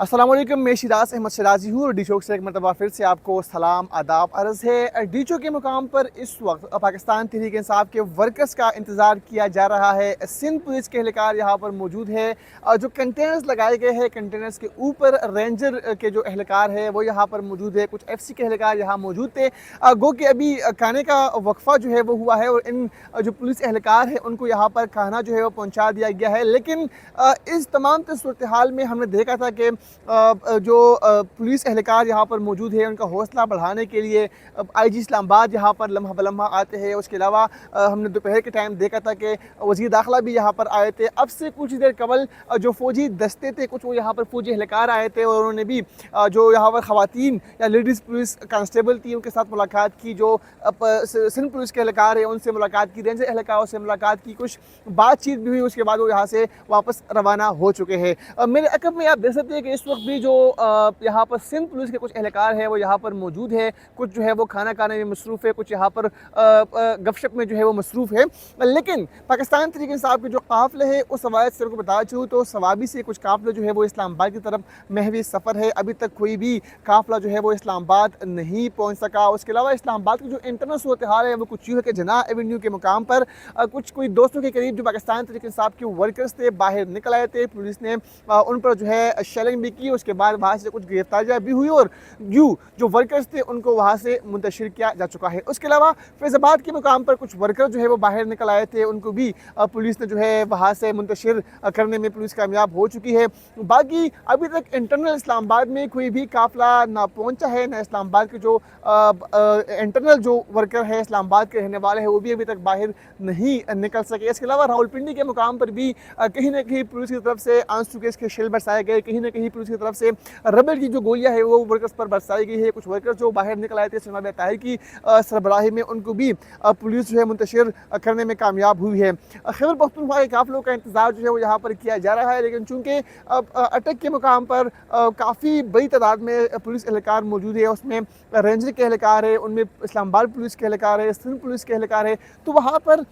अस्सलाम वालेकुम, मैं शिराज अहमद शराजी हूँ और डी चौक से एक मरतबा फिर से आपको सलाम आदाब अर्ज़ है। डी चौक के मुकाम पर इस वक्त पाकिस्तान तहरीक इंसाफ के वर्कर्स का इंतज़ार किया जा रहा है। सिंध पुलिस के एहलकार यहाँ पर मौजूद है। जो कंटेनर्स लगाए गए हैं, कंटेनर्स के ऊपर रेंजर के जो एहलकार है वो यहाँ पर मौजूद है। कुछ FC के एहलकार यहाँ मौजूद थे। गो कि अभी खाने का वक्फा जो है वो हुआ है और इन जो पुलिस एहलकार है उनको यहाँ पर खाना जो है वो पहुँचा दिया गया है। लेकिन इस तमाम सूरत हाल में हमने देखा था कि जो पुलिस एहलकार यहाँ पर मौजूद है उनका हौसला बढ़ाने के लिए IG इस्लामाबाद यहाँ पर लम्हा बलम्हा आते हैं। उसके अलावा हमने दोपहर के टाइम देखा था कि वज़ीर दाखिला भी यहाँ पर आए थे। अब से कुछ देर कबल जो फ़ौजी दस्ते थे, कुछ वो यहाँ पर फ़ौजी एहलकार आए थे और उन्होंने भी जो यहाँ पर ख़वातीन या लेडीज़ पुलिस कांस्टेबल थी उनके साथ मुलाकात की। जो सिंध पुलिस के एहलकार है उनसे मुलाकात की, रेंजर एहलकारों से मुलाकात की, कुछ बातचीत भी हुई। उसके बाद वो यहाँ से वापस रवाना हो चुके हैं। मेरे अकब में आप देख सकते हैं कि इस वक्त भी जो यहाँ पर सिंध पुलिस के कुछ एहलकार है वो यहाँ पर मौजूद है। कुछ जो है वो खाना खाने में मसरूफ़ है, कुछ यहाँ पर गपशप में जो है वो मसरूफ़ है। लेकिन पाकिस्तान तहरीक इंसाफ के जो काफ़िले है उस हवाले से को बता चूँ तो सवाबी से कुछ काफ़िले जो है वो इस्लामाबाद की तरफ महवी सफ़र है। अभी तक कोई भी काफ़िला जो है वो इस्लामाबाद नहीं पहुँच सका। उसके अलावा इस्लामाबाद की जो इंटरनल सूरत हाल है वो कुछ यूँ है कि जना एवेन्यू के मुकाम पर कुछ कोई दोस्तों के करीब जो पाकिस्तान तहरीक इंसाफ के वर्कर्स थे बाहर निकल आए थे। पुलिस ने उन पर जो है शेलिंग भी की। उसके बाद वहाँ से कुछ गिरफ्तारियाँ भी हुई और जो वर्कर्स थे उनको वहाँ से मुंतशिर किया जा चुका है। उसके अलावा फैज़ाबाद के मुकाम पर कुछ वर्कर जो है वो बाहर निकल आए थे, उनको भी पुलिस ने जो है वहाँ से मुंतशिर करने में पुलिस कामयाब हो चुकी है। बाकी अभी तक इंटरनल इस्लामाबाद में कोई भी काफ़िला ना पहुँचा है, ना इस्लामाबाद के जो इंटरनल जो वर्कर है इस्लामाबाद के रहने वाले हैं वो भी अभी तक बाहर नहीं निकल सके। इसके अलावा रावलपिंडी के मुकाम पर भी कहीं ना कहीं पुलिस की तरफ से आंसू गैस के शेल बरसाए गए, कहीं ना कहीं पुलिस की तरफ से रबड़ की जो गोलियां है वो वर्कर्स पर बरसाई गई है। कुछ वर्कर्स जो बाहर निकल आए थे सलमा ताहिर की सरबराही में उनको भी पुलिस जो है मुंतशिर करने में कामयाब हुई है। खैबर पख्तूनख्वा के काफ़िलों का इंतजार जो है वो यहाँ पर किया जा रहा है। लेकिन चूँकि अटक के मुकाम पर काफ़ी बड़ी तादाद में पुलिस एहलकार मौजूद है, उसमें रेंजर के एहलकार है, उनमें इस्लामाबाद पुलिस के एहलकार है, सिंध पुलिस के एहलकार है, तो वहाँ पर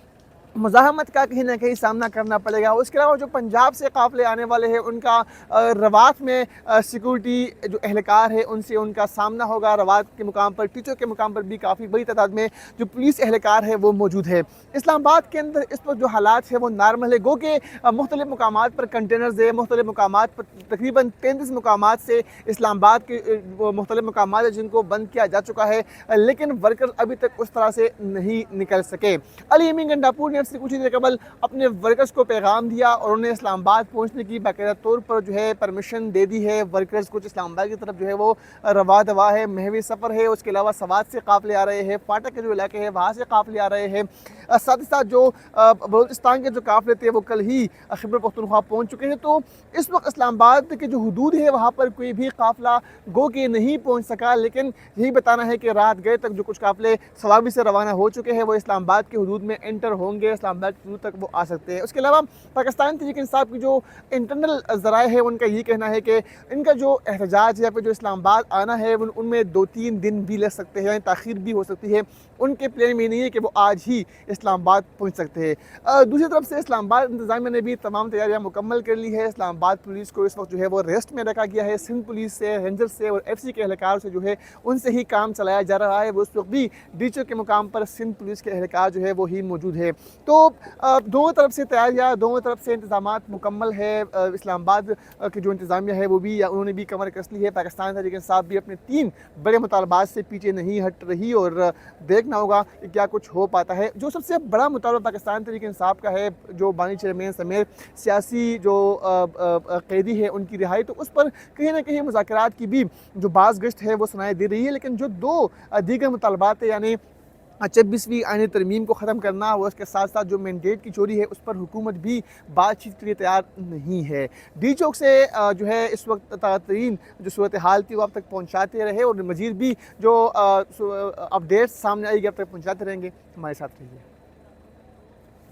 मज़ाहमत का कहीं ना कहीं सामना करना पड़ेगा। उसके अलावा जो पंजाब से काफ़िले आने वाले हैं उनका रवात में सिक्योरिटी जो एहलकार है उनसे उनका सामना होगा। रवात के मुकाम पर, टीचर के मुकाम पर भी काफ़ी बड़ी तादाद में जो पुलिस एहलकार है वो मौजूद है। इस्लामाबाद के अंदर इस वक्त जो हालात है वो नॉर्मल है। गो के मुख्तलिफ़ मुकामात पर कंटेनर्स है, मुख्तलिफ़ मुकामात पर तकरीबन 33 मुकामात से इस्लामाबाद के मुख्तलिफ़ मुकामात है जिनको बंद किया जा चुका है, लेकिन वर्कर अभी तक उस तरह से नहीं निकल सके। अली अमीन गंडापुर ने कुछ ही देर कबल अपने वर्कर्स को पैगाम दिया और उन्हें इस्लामाबाद पहुंचने की बाकायदा तौर पर जो है परमिशन दे दी है। वर्कर्स कुछ इस्लामाबाद की तरफ जो है वो रवा दवा है, महवी सफ़र है। उसके अलावा सवात से काफ़िले आ रहे हैं, फाटक के जो इलाके हैं वहाँ से काफ़िले आ रहे हैं। साथ ही साथ जो बलूचिस्तान के जो काफ़िले थे वो कल ही खैबर पख्तूनख्वा पहुँच चुके हैं। तो इस वक्त इस्लामाबाद के जो हदूद है वहाँ पर कोई भी काफ़िला गो के नहीं पहुँच सका। लेकिन यही बताना है कि रात गए तक जो कुछ काफ़िले सवाबी से रवाना हो चुके हैं वो इस्लामाबाद के हदूद में एंटर होंगे, इस्लामाबाद के हदूद तक वो आ सकते हैं। उसके अलावा पाकिस्तान तहरीक इंसाफ की जो इंटरनल ज़राए है उनका ये कहना है कि इनका जो एहतजाज या फिर जो इस्लामाबाद आना है उनमें 2-3 दिन भी लग सकते हैं, यानी ताख़ीर भी हो सकती है। उनके प्लान में नहीं है कि वो आज ही इस्लामाबाद पहुंच सकते हैं। दूसरी तरफ से इस्लामाबाद इंतज़ामिया ने भी तमाम तैयारियां मुकम्मल कर ली है। इस्लामाबाद पुलिस को इस वक्त जो है वो रेस्ट में रखा गया है। सिंध पुलिस से, रेंजर से और FC के एहलकार से जो है उनसे ही काम चलाया जा रहा है। वो उस वक्त भी डीचो के मुकाम पर सिंध पुलिस के एहलकार जो है वो ही मौजूद है। तो दोनों तरफ से तैयारियाँ, दोनों तरफ से इंतज़ामात मुकम्मल है। इस्लामाबाद की जो इंतज़ामिया है वो भी उन्होंने भी कमर कस ली है। पाकिस्तान तहरीक इंसाफ भी अपने 3 बड़े मुतालबात से पीछे नहीं हट रही और देखना होगा कि क्या कुछ हो पाता है। जो सबसे बड़ा मुतालबा पाकिस्तान तहरीक इंसाफ का है, जो बानी चेयरमैन समेत सियासी जो कैदी है उनकी रिहाई, तो उस पर कहीं ना कहीं मुज़ाकरात की भी जो बाज़ गश्त है वो सुनाई दे रही है। लेकिन जो 2 दीगर मुतालबात है, यानी 26वीं आईनी तरमीम को ख़त्म करना और उसके साथ साथ जो मैंडेट की चोरी है उस पर हुकूमत भी बातचीत के लिए तैयार नहीं है। डी चौक से जो है इस वक्त तरीन जो सूरत हाल थी वो अब तक पहुँचाते रहे और मज़ीद भी जो अपडेट्स सामने आएगी अब तक पहुँचाते रहेंगे। हमारे साथ रहिए।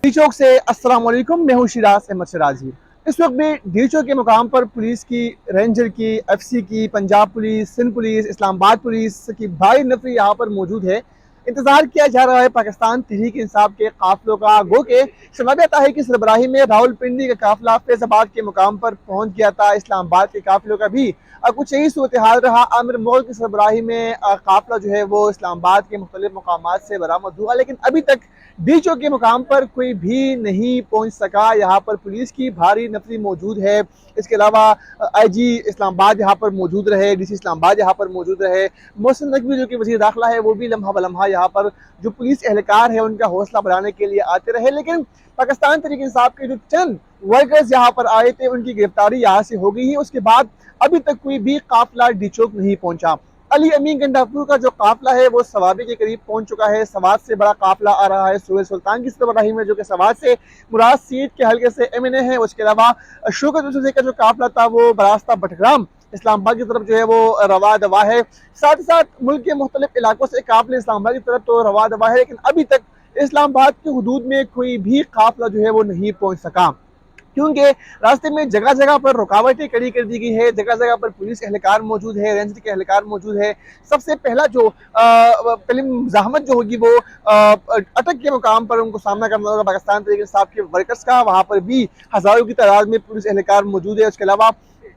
डी चौक से अस्सलाम वालेकुम, मैं हूँ शिराज अहमद शराजी। इस वक्त भी डी चौक के मुकाम पर पुलिस की, रेंजर की, FC की, Punjab police, Sindh police, Islamabad police की भारी नफरी यहाँ पर मौजूद है। इंतजार किया जा रहा है पाकिस्तान तहरीक इंसाफ के काफिलों का। गो के शमाब आता है कि सरबराही में रावलपिंडी का काफिला फैजाबाद के मुकाम पर पहुंच गया था। इस्लामाबाद के काफिलों का भी कुछ यही सूरत हाल रहा। आमिर मोल की सरबराही में काफिला जो है वो इस्लामाबाद के मुख्तलिफ मुकामात से बरामद हुआ, लेकिन अभी तक डीचो के मुकाम पर कोई भी नहीं पहुंच सका। यहाँ पर पुलिस की भारी नफरी मौजूद है। इसके अलावा IG इस्लामाबाद यहाँ पर मौजूद रहे, DC इस्लामाबाद यहाँ पर मौजूद रहे। मोहसिन नकवी जो कि वज़ीर दाखिला है वो भी लम्हा बलम्हा यहाँ पर जो पुलिस एहलकार है उनका हौसला बढ़ाने के लिए आते रहे। लेकिन पाकिस्तान तहरीक इंसाफ के जो चंद वर्कर्स यहाँ पर आए थे उनकी गिरफ्तारी यहाँ से हो गई है। उसके बाद अभी तक कोई भी काफिला डीचोक नहीं पहुंचा। अली अमीन गंडापुर का जो काफिला है वो सवाबी के करीब पहुंच चुका है। सवात से बड़ा काफिला आ रहा है सुहेल सुल्तान की सरबराही में, जो कि सवात से मुराद सीट के हल्के से MNA है। उसके अलावा शौकत यूसुफ का जो काफिला था वो बरास्ता बटग्राम इस्लामाबाद की तरफ जो है वो रवा दवा है। साथ ही साथ मुल्क के मुख्तलिफ इलाकों से काफिले इस्लामाबाद की तरफ तो रवा दवा है, लेकिन अभी तक इस्लामाबाद की हुदूद में कोई भी काफिला जो है वो नहीं पहुंच सका, क्योंकि रास्ते में जगह जगह पर रुकावटें खड़ी कर दी गई है। जगह जगह पर पुलिस एहलकार मौजूद है, रेंज के एहलकार मौजूद है। सबसे पहला जो पहली मुज़ाहमत जो होगी वो अटक के मुकाम पर उनको सामना करना होगा पाकिस्तान तहरीक इंसाफ के वर्कर्स का। वहाँ पर भी हज़ारों की तादाद में पुलिस एहलकार मौजूद है। उसके अलावा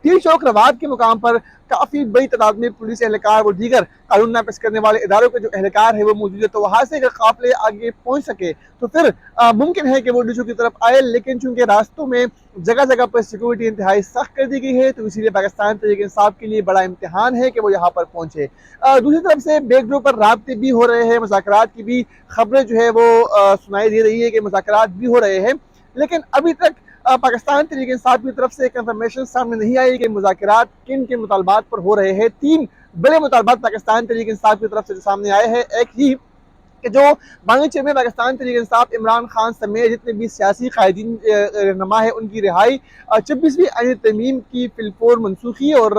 टीर चौक रवाद के मुकाम पर काफ़ी बड़ी तादाद में पुलिस एहलकार और दीगर कानून नाफिज करने वाले इदारों के जो एहलकार है वो मौजूद है। तो वहाँ से अगर काफिले आगे पहुँच सके तो फिर मुमकिन है कि वो डीचो की तरफ आए, लेकिन चूंकि रास्तों में जगह जगह पर सिक्योरिटी इंतहाई सख्त कर दी गई है, तो इसीलिए पाकिस्तान तहरीक इंसाफ के लिए बड़ा इम्तिहान है कि वो यहाँ पर पहुँचे। दूसरी तरफ से बैकडोर पर राब्ते भी हो रहे हैं, मुज़ाकरात की भी खबरें जो है वो सुनाई दे रही है कि मुज़ाकरात भी हो रहे हैं, लेकिन अभी तक पाकिस्तान तहरीक इंसाफ की तरफ से कंफर्मेशन सामने नहीं आई कि मुज़ाकरात किन के मुतालबात पर हो रहे हैं। 3 बड़े मुतालबात पाकिस्तान तहरीक इंसाफ की तरफ से जो सामने आए हैं, एक ही कि जो बानी चेयरमैन पाकिस्तान तहरीक इंसाफ इमरान खान समेत जितने भी सियासी कायदीन रहनुमा है उनकी रिहाई, 26वीं आईन तरमीम की फिलफोर मनसूखी और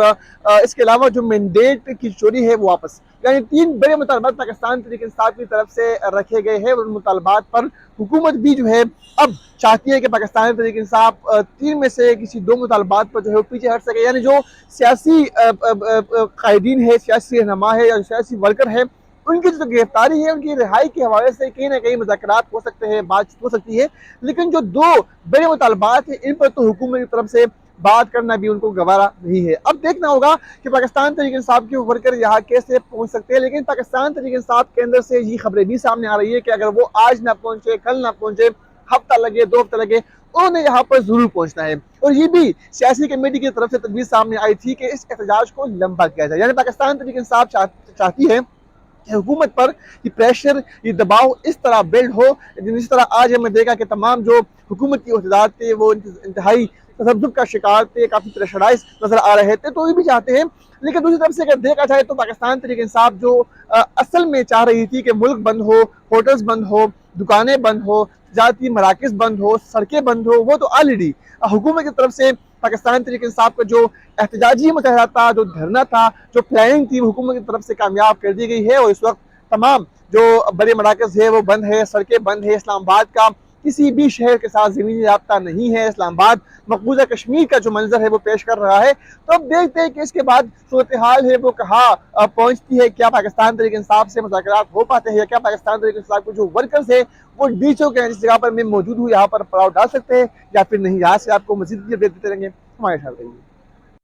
इसके अलावा जो मैंडेट की चोरी है वो वापस, यानी 3 बड़े मुतालबात पाकिस्तान तहरीक इंसाफ की तरफ से रखे गए हैं। उन मुतालबात पर हुकूमत भी जो है अब चाहती है कि पाकिस्तान तहरीक इंसाफ 3 में से किसी 2 मुतालबात पर जो है पीछे हट सके, यानी जो सियासी कायदीन है, सियासी रहनुमा है या सियासी वर्कर है, उनकी जो गिरफ्तारी है उनकी रिहाई के हवाले से कहीं ना कहीं मुज़ाकरात हो सकते हैं, बातचीत हो सकती है। लेकिन जो 2 बड़े मुतालबात हैं इन पर तो हुकूमत की तरफ से बात करना भी उनको गवारा नहीं है। अब देखना होगा कि पाकिस्तान तहरीक इंसाफ के वर्कर यहाँ कैसे पहुँच सकते हैं। लेकिन पाकिस्तान तहरीक इंसाफ के अंदर से ये खबरें भी सामने आ रही है कि अगर वो आज ना पहुँचे, कल ना पहुँचे, हफ्ता लगे, 2 हफ्ते लगे, उन्हें यहाँ पर जरूर पहुँचना है। और ये भी सियासी कमेटी की तरफ से तजवीज़ सामने आई थी कि इस एहतजाज को लंबा किया जाए, यानी पाकिस्तान तहरीक इंसाफ चाहती है कि हुकूमत पर ये प्रेशर, ये दबाव इस तरह बिल्ड हो जिस तरह आज हमें देखा कि तमाम जो हुकूमत के अहदेदार थे वो इंतहाई तशद्दुद का शिकार थे, काफ़ी प्रेशराइज नजर आ रहे थे, तो ये भी चाहते हैं। लेकिन दूसरी तरफ से अगर देखा जाए तो पाकिस्तान तहरीक इंसाफ जो असल में चाह रही थी कि मुल्क बंद हो, होटल्स बंद हो, दुकानें बंद हो, जाती मराकज़ बंद हो, सड़कें बंद हो, वो तो ऑलरेडी हुकूमत की तरफ से पाकिस्तान तहरीक इंसाफ का जो एहतजाजी मुजाहरा था, जो धरना था, जो प्लानिंग थी, हुकूमत की तरफ से कामयाब कर दी गई है। और इस वक्त तमाम जो बड़े मराकज़ है वो बंद है, सड़कें बंद है। इस्लामाबाद का किसी भी शहर के साथ ज़मीनी राब्ता नहीं है। इस्लामाबाद मकबूजा कश्मीर का जो मंजर है वो पेश कर रहा है। तो अब देखते हैं कि इसके बाद सूरत हाल है वो कहाँ पहुँचती है। क्या पाकिस्तान तहरीक इंसाफ से मुज़ाकरात हो पाते हैं, या क्या पाकिस्तान तहरीक इंसाफ के जो वर्कर्स है वो डीचो के जिस जगह पर मैं मौजूद हूँ यहाँ पर पड़ाव डाल सकते हैं, या फिर नहीं। यहाँ से आपको मज़ीद देते रहेंगे, हमारे साथ रहिए।